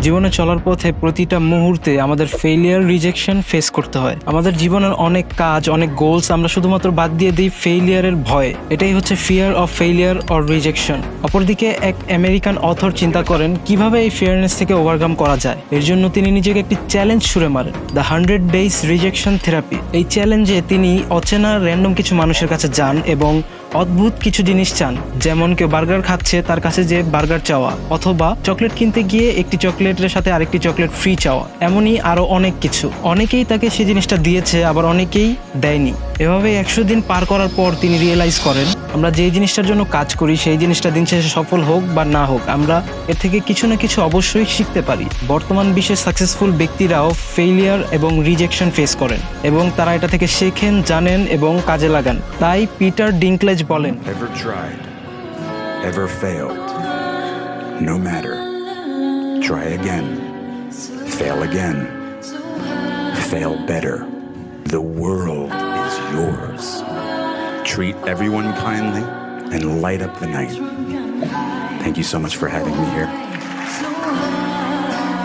জীবনে চলার পথে প্রতিটা মুহূর্তে আমাদের ফেলিয়ার রিজেকশন ফেস করতে হয়। আমাদের জীবনের অনেক কাজ, অনেক গোলস আমরা শুধুমাত্র বাদ দিয়ে দিই ফেইলিয়ারের ভয়ে। এটাই হচ্ছে fear of failure or rejection. অপরদিকে এক আমেরিকান অথর চিন্তা করেন কিভাবে এই ফিয়ারনেস থেকে ওভারকাম করা যায়। এর জন্য তিনি নিজেকে একটি চ্যালেঞ্জ ছুড়ে মারেন, দ্য 100 Days রিজেকশন থেরাপি। এই চ্যালেঞ্জে তিনি অচেনা র্যান্ডম কিছু মানুষের কাছে যান এবং অদ্ভুত কিছু জিনিস চান, যেমন কেউ বার্গার খাচ্ছে তার কাছে যে বার্গার চাওয়া, অথবা চকলেট কিনতে গিয়ে একটি চকলেটের সাথে আরেকটি চকলেট ফ্রি চাওয়া, এমনই আরো অনেক কিছু। অনেকেই তাকে সেই জিনিসটা দিয়েছে, আবার অনেকেই দেয়নি। এভাবে 100 দিন পার করার পর তিনি রিয়েলাইজ করেন আমরা যে জিনিসটার জন্য কাজ করি সেই জিনিসটা দিন শেষে সফল হোক বা না হোক, আমরা এর থেকে কিছু না কিছু অবশ্যই শিখতে পারি। বর্তমান বিশ্বে সাকসেসফুল ব্যক্তিরাও ফেইলিয়ার এবং রিজেকশন ফেস করেন এবং তারা এটা থেকে শেখেন, জানেন এবং কাজে লাগান। তাই পিটার ডিঙ্কলেজ বলেন, Ever tried, ever failed, no matter. Try again, fail again, fail better. The world is yours. Treat everyone kindly and light up the night. Thank you so much for having me here.